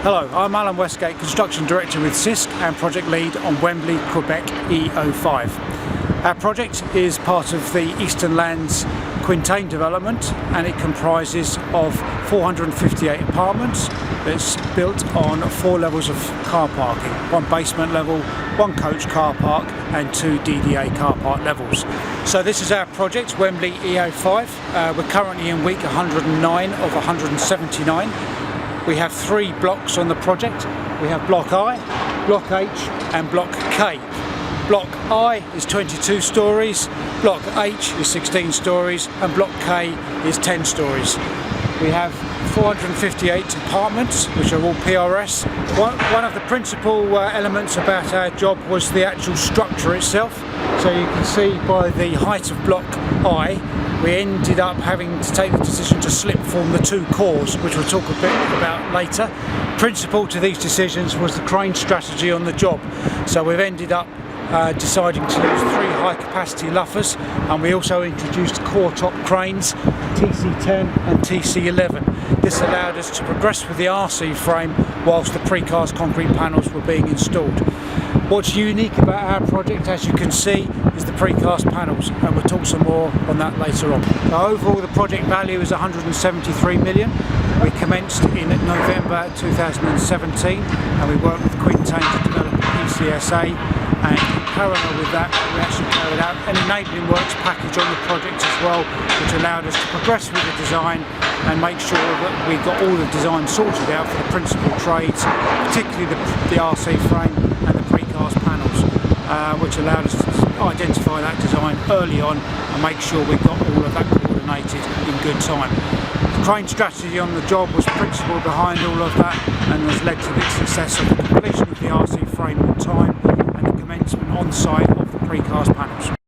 Hello, I'm Alan Westgate, Construction Director with Sisk and Project Lead on Wembley, Quebec E05. Our project is part of the Eastern Lands Quintain development, and it comprises of 458 apartments. It's built on 4 levels of car parking, 1 basement level, 1 coach car park and 2 DDA car park levels. So this is our project, Wembley E05. We're currently in week 109 of 179. We have 3 blocks on the project. We have Block I, Block H and Block K. Block I is 22 stories, Block H is 16 stories and Block K is 10 stories. We have 458 apartments, which are all PRS. One of the principal elements about our job was the actual structure itself. So you can see by the height of Block I, we ended up having to take the decision to slip form the 2 cores, which we'll talk a bit about later. Principal to these decisions was the crane strategy on the job. So we've ended up deciding to use 3 high capacity luffers, and we also introduced core top cranes, TC10 and TC11. This allowed us to progress with the RC frame whilst the precast concrete panels were being installed. What's unique about our project, as you can see, is the precast panels, and we'll talk some more on that later on. So overall the project value is 173 million. We commenced in November 2017 and we worked with Quintain to develop a PCSA, and in parallel with that we actually carried out an enabling works package on the project as well, which allowed us to progress with the design and make sure that we got all the design sorted out for the principal trades, particularly the RC frame and the precast panels, which allowed us to identify that design early on and make sure we got all of that coordinated in good time. The crane strategy on the job was principal behind all of that and has led to the success of the completion of the RC frame on time and the commencement on site of the precast panels.